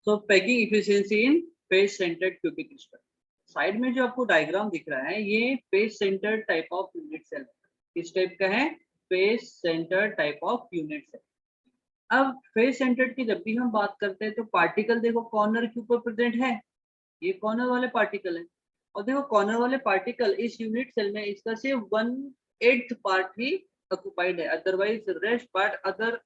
So packing efficiency in face centered cubic crystal. Side में जो आपको डायग्राम दिख रहा है ये face centered type of unit cell किस टाइप का है? Face centered type of unit cell. अब फेस सेंटर्ड की जब भी हम बात करते हैं तो पार्टिकल देखो कॉर्नर के ऊपर प्रेजेंट है, ये कॉर्नर वाले पार्टिकल है। और देखो कॉर्नर वाले पार्टिकल इस यूनिट सेल में इसका सिर्फ 1/8 पार्ट ही ऑक्युपाइड है, अदरवाइज रेस्ट पार्ट अदर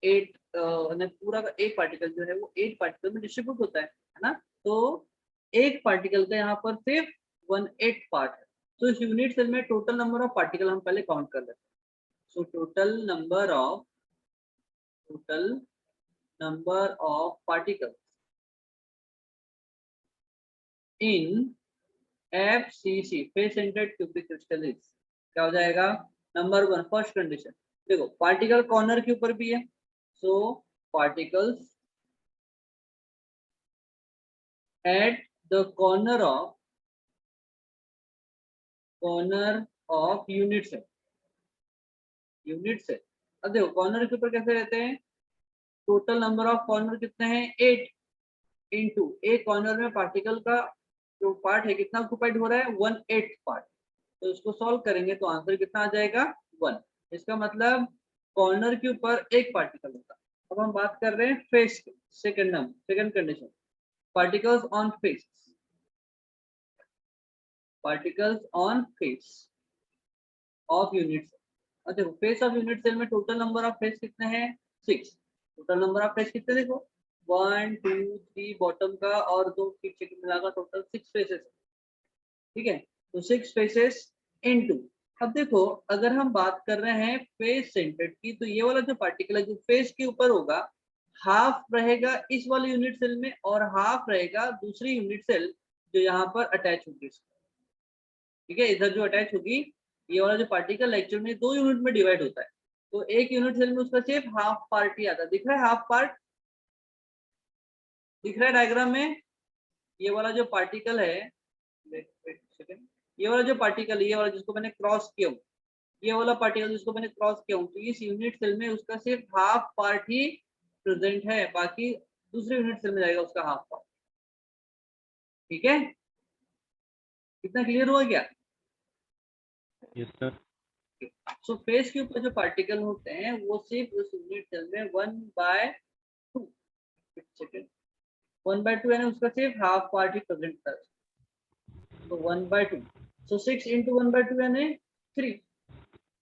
8 पूरा का एक पार्टिकल जो है वो 8 पार्टिकल में डिस्ट्रीब्यूट होता है ना। तो एक पार्टिकल का यहाँ पर सिर्फ 1/8 पार्ट है। तो इस यूनिट सेल में टोटल नंबर ऑफ पार्टिकल हम पहले काउंट कर लेते हैं। So total number of particles in FCC face centered cubic crystal is क्या हो जाएगा? नंबर 1 फर्स्ट कंडीशन देखो पार्टिकल कॉर्नर के ऊपर भी है, so particles at the corner of unit cell. अब देखो कॉर्नर के ऊपर कैसे रहते हैं? टोटल नंबर ऑफ कॉर्नर कितने हैं? 8 इंटू एक कॉर्नर में पार्टिकल का जो पार्ट है कितना ऑक्युपाइड हो रहा है? 1/8 पार्ट। तो इसको सॉल्व करेंगे तो आंसर कितना आ जाएगा? 1। इसका मतलब कॉर्नर के ऊपर एक पार्टिकल होता है। अब हम बात कर रहे हैं फेस की। Second condition particles on face of unit cell. देखो फेस ऑफ यूनिट सेल में टोटल नंबर ऑफ फेस कितने हैं? 6। टोटल नंबर ऑफ फेस कितने देखो 1 2 3 बॉटम का और 2 पीछे के मिलाकर टोटल 6 फेसेस। ठीक है, तो 6 फेसेस इनटू। अब देखो अगर हम बात कर रहे हैं फेस सेंटर्ड की तो ये वाला जो पार्टिकल है जो फेस के ऊपर होगा हाफ रहेगा इस वाले यूनिट सेल में और हाफ रहेगा दूसरी यूनिट सेल जो यहाँ पर अटैच होगी। ठीक है, इधर जो अटैच होगी ये वाला जो पार्टिकल एक्चुअली में 2 यूनिट में डिवाइड होता है। तो एक यूनिट सेल में उसका सिर्फ हाफ पार्ट ही आता है। दिख रहा है हाफ पार्ट? दिख रहा है डायग्राम में? ये वाला जो पार्टिकल है सेकंड, ये वाला जो पार्टिकल ये वाला जिसको मैंने क्रॉस किया हूँ, ये वाला पार्टिकल जिसको मैंने क्रॉस किया हूँ, तो इस यूनिट सेल में उसका सिर्फ हाफ पार्ट ही प्रेजेंट है, बाकी दूसरे यूनिट सेल में जाएगा उसका हाफ पार्ट। ठीक है, कितना क्लियर हुआ क्या? Yes sir. सो फेस के ऊपर जो पार्टिकल होते हैं वो सिर्फ उस यूनिट सेल में 1/2 सेकंड 1/2 यानी उसका सिर्फ हाफ पार्ट ही प्रेजेंट था। तो 1/2 सो 6 इंटू 1/2 यानी 3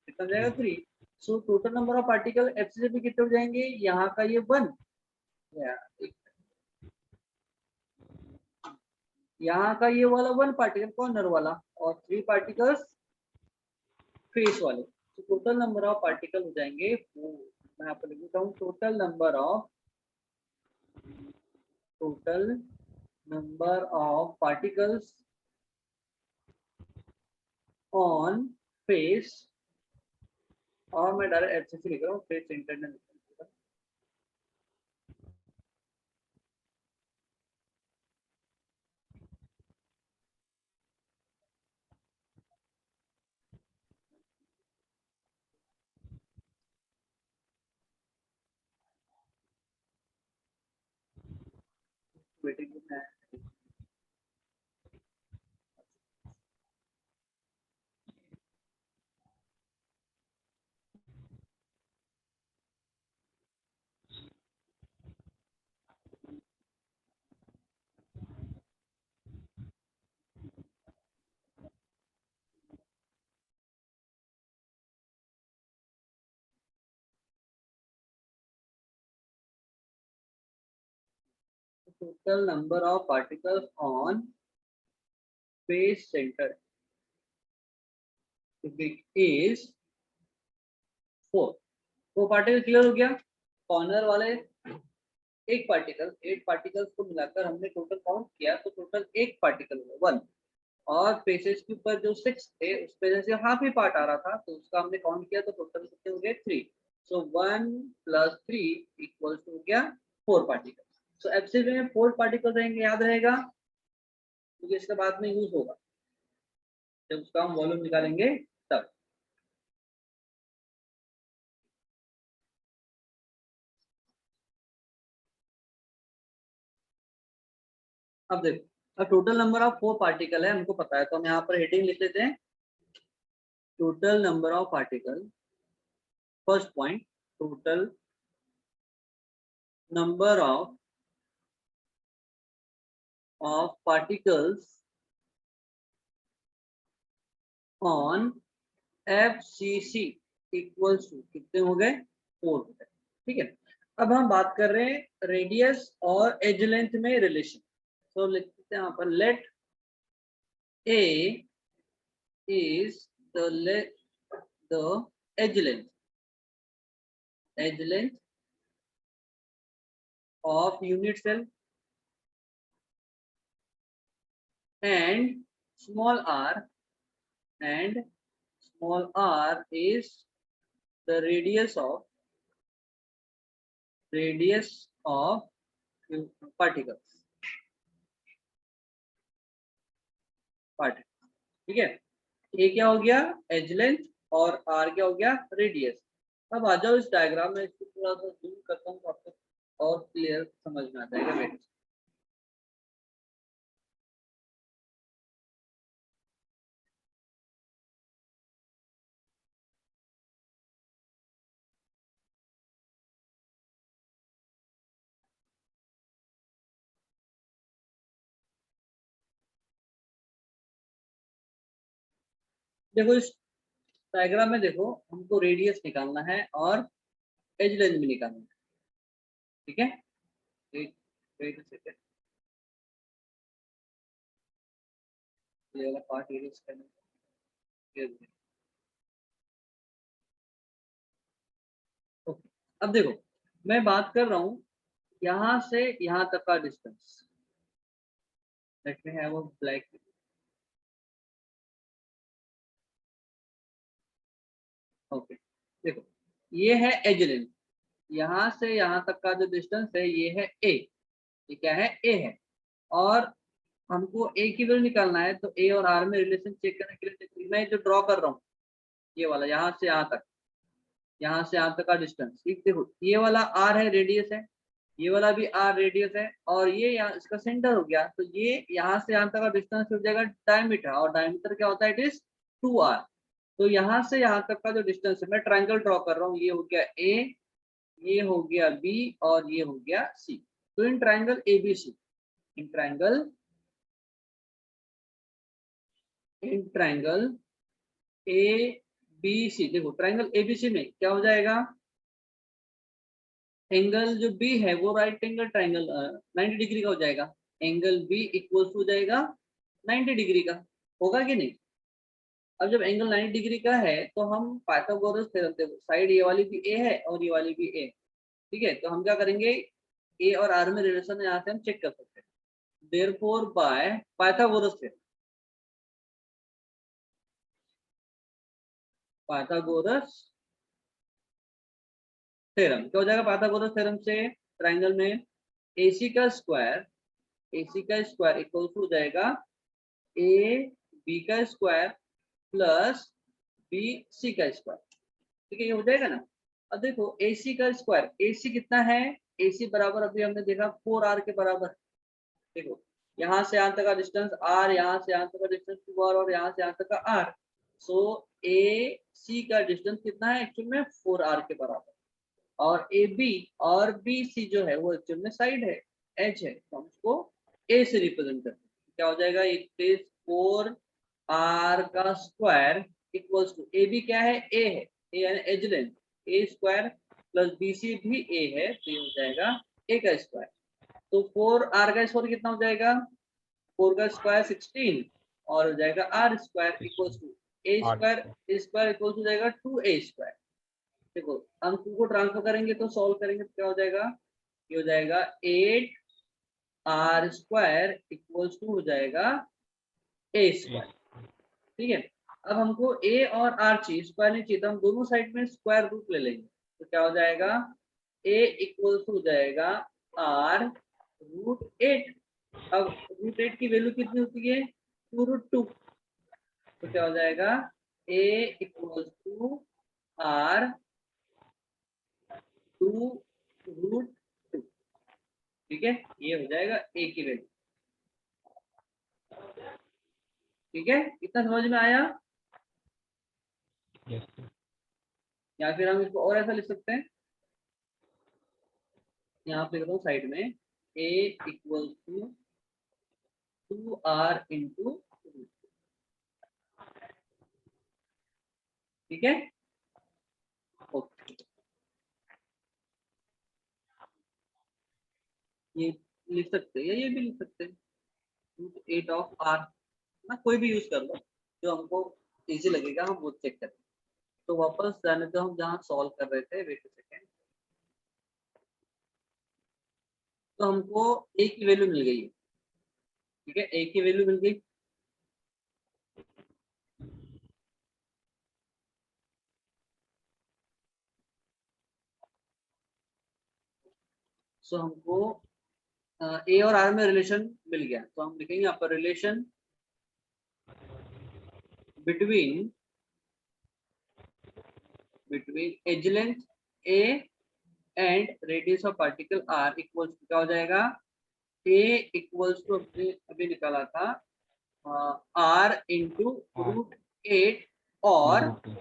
कितना जाएगा? 3। सो total number of particle FCC पे कितने हो जाएंगे? यहाँ का ये 1, यहाँ का ये वाला 1 पार्टिकल कॉर्नर वाला और 3 पार्टिकल्स फेस वाले। तो टोटल नंबर ऑफ पार्टिकल हो जाएंगे 4। मैं यहाँ पर लिख देता हूँ total number of particles on face, और मैं डायरेक्ट FCC लिख रहा हूँ, फेस इंटरनल। वेटिंग में total number of particles on face center is 4। 4 particle clear हो गया? कॉर्नर वाले एक पार्टिकल 8 पार्टिकल्स को मिलाकर हमने टोटल काउंट किया तो टोटल एक पार्टिकल हुआ 1, और फेसेस के ऊपर जो 6 थे उस पे से हाफ ही पार्ट आ रहा था तो उसका हमने काउंट किया तो टोटल कितने हो गए? 3। सो 1 + 3 इक्वल्स टू हो गया 4 पार्टिकल। सो FCC में 4 पार्टिकल रहेंगे, याद रहेगा क्योंकि इसके बाद में यूज होगा जब उसका हम वॉल्यूम निकालेंगे तब। अब देखो, टोटल नंबर ऑफ 4 पार्टिकल है, हमको पता है, तो हम यहाँ पर हेडिंग लिख लेते हैं, total number of particle. First point, total number of particles on FCC equals to, कितने हो गए, 4 हो गए। ठीक है, अब हम बात कर रहे हैं रेडियस और एज लेंथ में रिलेशन। तो लिखते हैं यहाँ पर, late A is the edge length of unit cell, and small r is the radius of particles। ठीक है, ये क्या हो गया, एज लेंथ, और आर क्या हो गया, रेडियस। अब आ जाओ इस डायग्राम में, इसको थोड़ा सा जूम करता हूँ तो आपको और क्लियर समझ में आ जाएगा। वेट, देखो इस डायग्राम में देखो, हमको रेडियस निकालना है और एज लेंथ भी निकालना है। ठीक है, वेट वेट सेकंड, ये वाला पार्ट एरिया करना है। ओके, अब देखो, मैं बात कर रहा हूँ यहाँ से यहाँ तक का distance. Let me have a black, okay, देखो ये है एज लेंथ, यहाँ से यहाँ तक का जो डिस्टेंस है ये है ए, ये क्या है, ए है। और हमको ए की वैल्यू निकालना है, तो ए और आर में रिलेशन चेक करने के लिए देखो, मैं जो ड्रॉ कर रहा हूँ ये वाला, यहाँ से यहाँ तक, यहाँ से यहाँ तक का डिस्टेंस, ठीक, देखो ये वाला आर है, रेडियस है, ये वाला भी आर रेडियस है, और ये यहाँ इसका सेंटर हो गया, तो ये यहाँ से यहाँ तक का डिस्टेंस हो जाएगा डायमीटर, और डायमीटर क्या होता है, इट इज 2r। तो यहाँ से यहाँ तक का जो डिस्टेंस है, मैं ट्रायंगल ड्रॉ कर रहा हूँ, ये हो गया ए, ये हो गया बी, और ये हो गया सी। तो in triangle ABC, in triangle A B C, देखो ट्रायंगल एबीसी में क्या हो जाएगा, एंगल जो बी है वो राइट एंगल ट्रायंगल 90 डिग्री का हो जाएगा, एंगल बी इक्वल टू जाएगा 90 डिग्री का, होगा कि नहीं। अब जब एंगल 90 डिग्री का है तो हम पाइथागोरस थ्योरम, देखो साइड ये वाली भी ए है और ये वाली भी ए, ठीक है, तो हम क्या करेंगे, ए और आर में रिलेशन यहाँ से हम चेक कर सकते हैं, therefore by Pythagoras theorem, Pythagoras theorem क्या हो जाएगा, पाइथागोरस थ्योरम से ट्रायंगल में AC का स्क्वायर, इक्वल टू हो जाएगा AB का स्क्वायर प्लस BC का स्क्वायर। ठीक है, ये हो जाएगा ना। अब देखो AC का स्क्वायर, AC कितना है, AC बराबर अभी हमने देखा 4r के बराबर। देखो यहाँ से यहाँ तक का डिस्टेंस r, यहाँ से यहाँ तक का डिस्टेंस 2r, और यहाँ से यहाँ तक का r। सो AC का डिस्टेंस कितना है, एक्चुअल में 4r के बराबर, और ए बी और बी सी जो है वो एक्चुअल में साइड है, एच है, तो हम उसको ए से रिप्रेजेंट करते हैं, क्या हो जाएगा, इट इज 4r का square equals to, A B क्या है, ए है, ए यानी edge length, A square plus B C भी ए है, तो ये हो जाएगा ए का स्क्वायर। तो 4r का स्क्वायर कितना हो जाएगा, 4 का स्क्वायर 16, और हो जाएगा R square equals to A square equals हो जाएगा 2a स्क्वायर। देखो हम 2 को ट्रांसफर करेंगे तो सॉल्व करेंगे तो क्या हो जाएगा, ये हो जाएगा 8r स्क्वायर इक्वल्स टू हो जाएगा a स्क्वायर। ठीक है, अब हमको a और r चाहिए, स्क्वायर नहीं चाहिए, तो हम दोनों साइड में स्क्वायर रूट ले लेंगे, तो क्या हो जाएगा, a इक्वल्स टू हो जाएगा r√8। अब √8 की वैल्यू कितनी होती है, 2√2, तो क्या हो जाएगा, a इक्वल्स टू r 2√2। ठीक है, ये हो जाएगा ए की वैल्यू। ठीक है, इतना समझ में आया? Yes, sir. या फिर हम इसको और ऐसा लिख सकते हैं, यहाँ पे लिख रहा हूँ साइड में, a equal to 2r into, ठीक है, ओके, ये लिख सकते हैं या ये भी लिख सकते हैं, रूट 8 ऑफ r ना, कोई भी यूज कर लो जो हमको इजी लगेगा, हम वो चेक करें। तो वापस जाने दो, हम जहाँ सॉल्व कर रहे थे, वेट अ सेकेंड। तो हमको a की वैल्यू मिल गई है, ठीक है, a की वैल्यू मिल गई। सो हमको a और r में रिलेशन मिल गया, तो हम लिखेंगे यहाँ पर relation between edge length a and radius of particle r equals to क्या हो जाएगा, a इक्वल्स टू अभी निकाला था r इंटू R रूट 8, और root 2.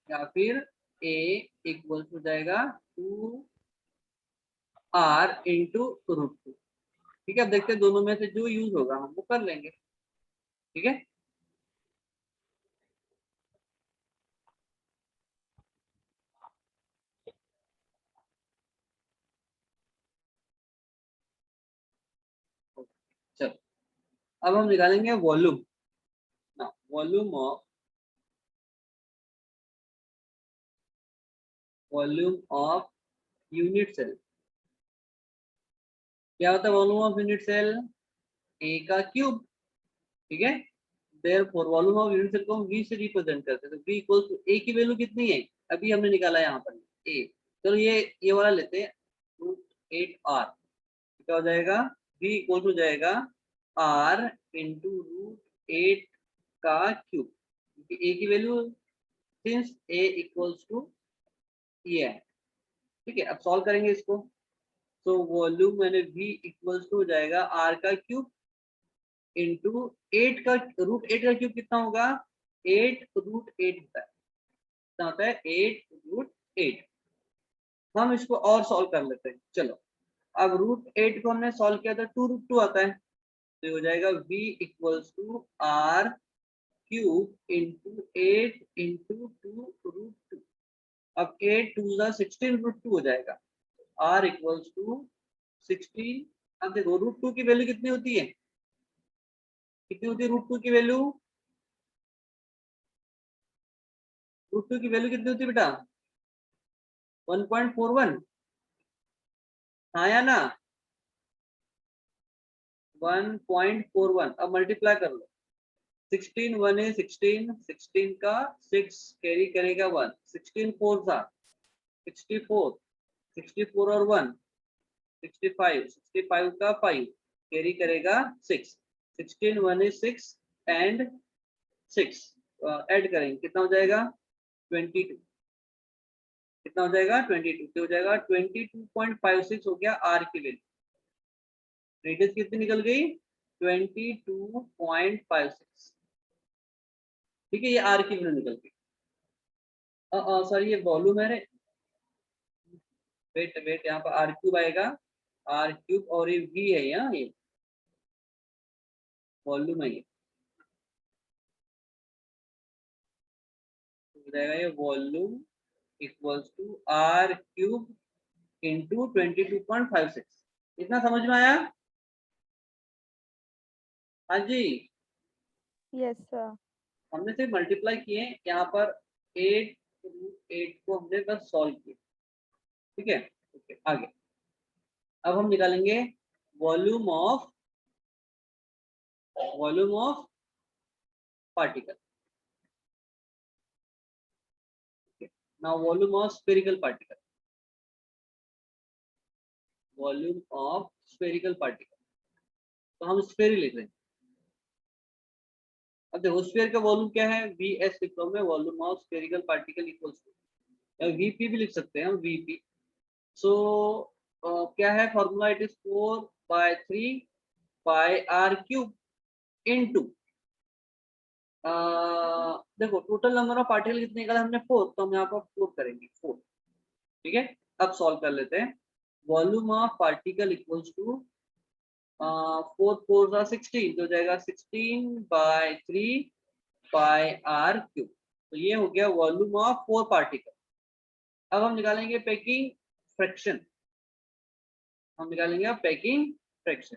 या फिर a इक्वल्स हो जाएगा 2r इंटू रूट 2। ठीक है, अब देखते हैं दोनों में से जो यूज होगा हम वो कर लेंगे, ठीक है। चलो, अब हम निकालेंगे volume, volume of unit cell. क्या होता है volume of unit cell, A का क्यूब, ठीक है। Therefore volume of unit cell को हम v से रिप्रेजेंट करते हैं, तो v इक्वल्स टू a की वैल्यू कितनी है, अभी हमने निकाला है यहाँ पर a। चलो ये वाला लेते हैं, रूट 8r, क्या हो जाएगा, v इक्वल्स हो जाएगा r इंटू रूट 8 का क्यूब, क्योंकि a की value since a equals to ये है, ठीक है। अब सॉल्व करेंगे इसको, तो वॉल्यूम मैंने v इक्वल्स टू हो जाएगा r का क्यूब इंटू 8 का रूट 8 का क्यूब कितना होगा, 8 रूट 8 होता है, कितना होता है 8 रूट 8। हम इसको और सॉल्व कर लेते हैं, चलो। अब रूट 8 को हमने सॉल्व किया था, 2 रूट 2 आता है, तो ये हो जाएगा v equals to r cube into 8 into 2 root 2। अब 8 टू 16 रूट 2 हो जाएगा, r इक्वल्स टू 16। अब देखो रूट 2 की वैल्यू कितनी होती है, कितनी होती है रूट 2 की वैल्यू, रूट 2 की वैल्यू कितनी होती है बेटा, 1.41, हाँ या ना, 1.41। अब मल्टीप्लाई कर लो, 16 1 है 16, 16 का 6 कैरी करेगा 1, 16 4 था 64, 64 और 1 65, 65 का 5 कैरी करेगा 6, 16 1 is 6 एंड 6 ऐड करेंगे कितना हो जाएगा 22, कितना हो जाएगा 22, तो हो जाएगा 22.56 हो गया आर की वैल्यू। रेडियस कितनी निकल गई 22.56, ठीक है, ये आर की वैल्यू निकल गई। सॉरी ये वॉल्यूम है रे, वेट वेट, यहाँ पर आर क्यूब आएगा, आर क्यूब, और ये वी है यहाँ, ये वॉल्यूम है, ये हो जाएगा ये volume equals to R cube into 22.56। इतना समझ में आया? हाँ जी, यस सर। हमने सिर्फ मल्टीप्लाई किए यहाँ पर, 8 रूट 8 को हमने बस सॉल्व किया, ठीक है, ओके आगे। अब हम निकालेंगे volume of particle, now volume of spherical particle, volume of spherical particle, तो हम स्फेयर लिख रहे हैं। अब देखो स्फीयर का वॉल्यूम क्या है, वी एस लिख रहा हूं मैं, volume of spherical particle equals to, या वीपी भी लिख सकते हैं हम, वीपी। सो क्या है formula, it is 4/3 pi R cube into देखो टोटल नंबर ऑफ पार्टिकल कितने निकाला हमने 4, तो हम यहाँ पर 4 करेंगे 4। ठीक है, अब सॉल्व कर लेते हैं। Volume of particle equals to 4 4 16, तो हो जाएगा 16/3 पाई आर क्यूब। तो ये हो गया वॉल्यूम ऑफ 4 पार्टिकल। अब हम निकालेंगे पैकिंग फ्रैक्शन। हम निकालेंगे packing fraction.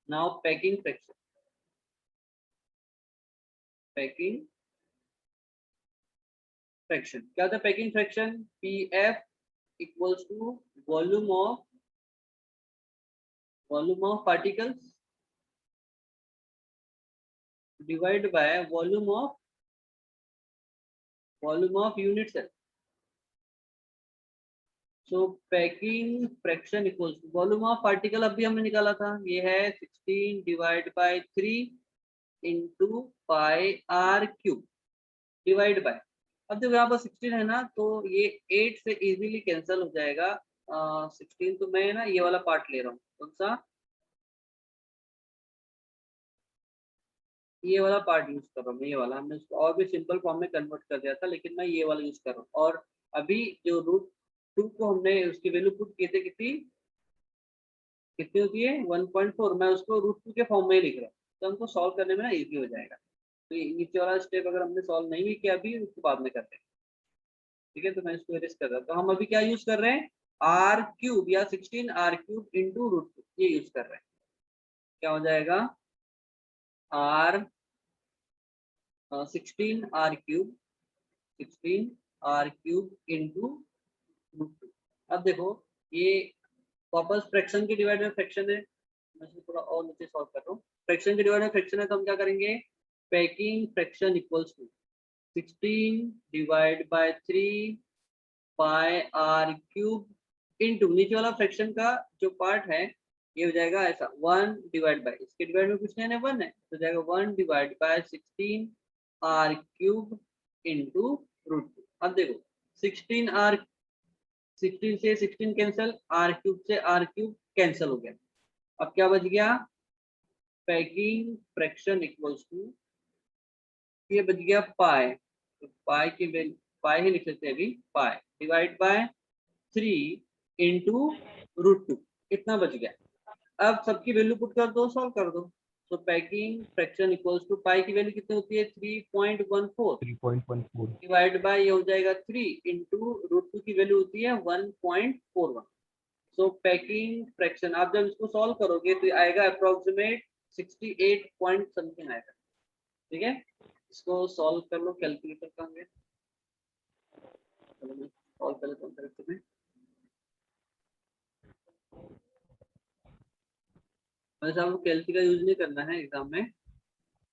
Now packing fraction, packing fraction क्या होता है? Packing fraction PF equals to volume of particles divide by volume of unit cell. So packing fraction equals to volume of particle, अभी हमने निकाला था, ये है 16 divide by 3 into pi R cube divide by. अब देखो यहाँ पर 16 है ना, तो ये 8 से इजीली कैंसिल हो जाएगा। 16 तो मैं ना ये वाला पार्ट ले रहा हूँ, कौन सा? ये वाला पार्ट यूज कर रहा हूँ मैं, ये वाला। हमने उसको और भी सिंपल फॉर्म में कन्वर्ट कर दिया था, लेकिन मैं ये वाला यूज कर रहा हूँ। और अभी जो √2 को हमने उसकी वैल्यू पुट किए थे, कितनी कितनी होती है? 1.4। मैं उसको √2 के फॉर्म में ही लिख रहा हूँ, तो हमको सॉल्व करने में ना इजी हो जाएगा। तो ये नीचे वाला स्टेप अगर हमने सॉल्व नहीं भी किया अभी, उसको बाद में करते हैं। ठीक है, तो मैं इसको एरेस्ट कर रहा हूँ। तो हम अभी क्या यूज कर रहे हैं? आर क्यूब या 16 आर क्यूब इंटू √2, ये यूज कर रहे हैं। क्या हो जाएगा? R 16 R cube into √2। अब देखो ये वापस फ्रैक्शन के डिवाइड में फ्रैक्शन है, मैं इसको थोड़ा और नीचे सॉल्व कर रहा हूँ। फ्रैक्शन के डिवाइड में फ्रैक्शन है, तो हम क्या करेंगे? Packing fraction equals to 16 divide by 3 pi R cube into नीचे वाला फ्रैक्शन का जो पार्ट है, ये हो जाएगा ऐसा 1 डिवाइड बाय, इसके डिवाइड में कुछ नहीं है, 1 है, तो जाएगा 1 divide by 16 R cube into √2। अब देखो 16 से 16 कैंसिल, आर क्यूब से आर क्यूब कैंसिल हो गया। अब क्या बच गया? पैकिंग फ्रैक्शन इक्वल्स टू, ये बच गया पाई, तो पाई की वैल्यू पाई ही लिख लेते हैं अभी, पाई डिवाइड बाय 3 इंटू √2, इतना बच गया। अब सबकी वैल्यू पुट कर दो, सॉल्व कर दो। तो पैकिंग फ्रैक्शन इक्वल्स टू पाई की वैल्यू कितनी होती है? 3.14 3.14 डिवाइड बाय ये हो जाएगा 3 इंटू √2 की वैल्यू होती है 1.41। सो पैकिंग फ्रैक्शन आप जब इसको सॉल्व करोगे तो आएगा अप्रोक्सीमेट 68 पॉइंट समथिंग आएगा। ठीक है, इसको सॉल्व कर लो, कैलकुलेटर का है, सॉल्व कर लेता हूँ कैलकुलेटर में। वैसे आपको कैलसी का यूज नहीं करना है एग्जाम में,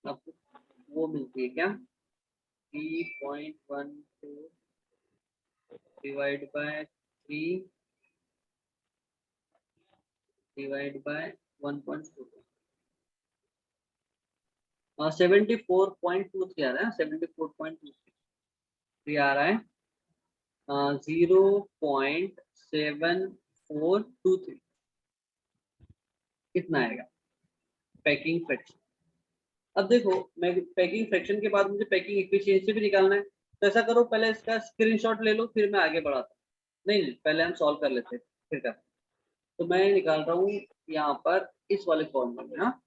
आपको वो मिलती है क्या? 3.14 डिवाइड बाय 3 डिवाइड बाय 1.4, 74.23 आ रहा है, 74.23 आ रहा है, 0.7423 कितना आएगा पैकिंग फ्रैक्शन। अब देखो मैं पैकिंग फ्रैक्शन के बाद मुझे पैकिंग एफिशिएंसी भी निकालना है, तो ऐसा करो पहले इसका स्क्रीनशॉट ले लो, फिर मैं आगे बढ़ाता हूँ। नहीं, पहले हम सॉल्व कर लेते हैं फिर कर। तो मैं निकाल रहा हूँ यहाँ पर इस वाले फॉर्मूला में। हाँ,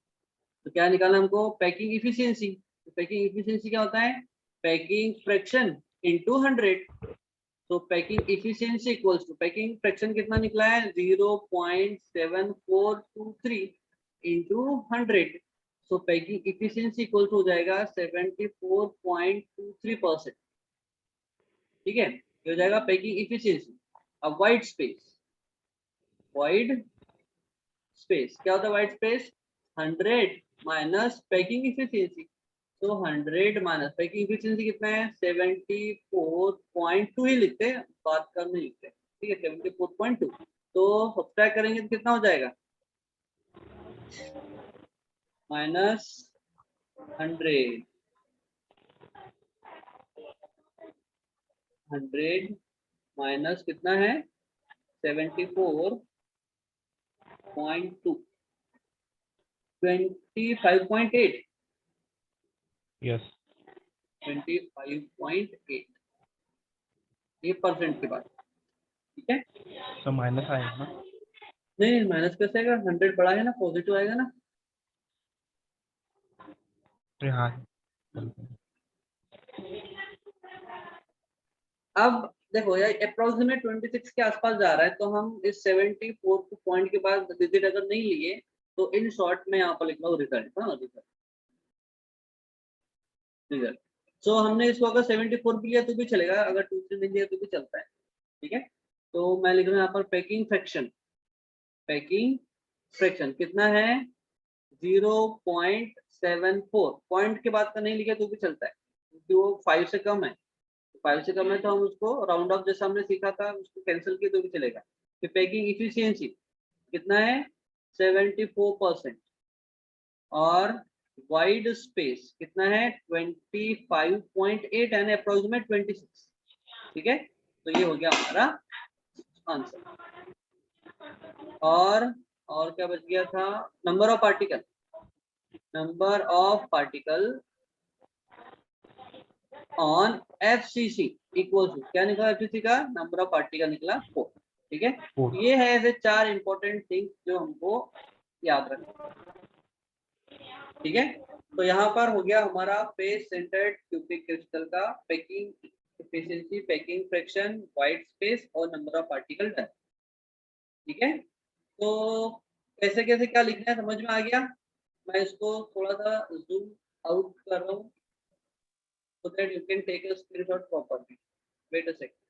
तो क्या निकालना हमको? Packing efficiency. तो पैकिंग इफिशियंसी क्या होता है? Packing fraction into 100। तो packing efficiency equals to, packing fraction कितना निकला है? 0.7423 into 100। So packing efficiency equals हो जाएगा 74.23%। ठीक है, ये हो जाएगा पैकिंग इफिशियंसी। अब वाइड स्पेस क्या होता है? Void space 100 minus packing efficiency. तो 100 माइनस पैकिंग इफिशियंसी कितना है? 74.2 ही लिखते हैं, बात कर नहीं लिखते। ठीक है, 74.2। तो सब्ट्रैक्ट करेंगे तो कितना हो जाएगा? माइनस 100 माइनस कितना है? 74.2 25.8। Yes. 25.8 ये परसेंट की बात, ठीक है। So minus आएगा ना? नहीं माइनस कैसे आएगा, 100 बड़ा है ना, पॉजिटिव आएगा ना। तो हाँ। अब देखो यार अप्रोक्सीमेट 26 के आसपास जा रहा है, तो हम इस 74 पॉइंट के बाद डिजिट अगर नहीं लिए तो इन शॉर्ट में यहाँ पर लिख लो रिजल्ट। हाँ रिजल्ट। सो हमने इसको अगर 74 भी लिया तो भी चलेगा, अगर 2 3 नहीं लिया तो भी चलता है, ठीक है। तो मैं लिख रहा हूँ यहाँ पर पैकिंग फ्रैक्शन। पैकिंग फ्रैक्शन कितना है 0.74, पॉइंट के बाद का नहीं लिखा तो भी चलता है क्योंकि वो 5 से कम है। 5 से कम है तो हम उसको राउंड ऑफ जैसा हमने सीखा था उसको कैंसिल किया तो भी चलेगा। फिर पैकिंग इफिशियंसी कितना है 74% और वाइड स्पेस कितना है 25.8 यानी अप्रोक्सीमेट 26, ठीक है। तो ये हो गया हमारा आंसर। और क्या बच गया था, number of particle. Number of particle on FCC equal to क्या निकला, FCC का नंबर ऑफ पार्टिकल निकला 4, ठीक है। ये है ऐसे 4 इंपॉर्टेंट थिंग्स जो हमको याद रखना, ठीक है। तो यहाँ पर हो गया हमारा फेस सेंटर्ड क्यूबिक क्रिस्टल का packing efficiency, packing fraction, white space और नंबर ऑफ पार्टिकल डन, ठीक है। तो कैसे कैसे क्या लिखना है समझ में आ गया। मैं इसको थोड़ा सा जूम आउट कर रहा हूँ so that you can take a screenshot properly. Wait a second.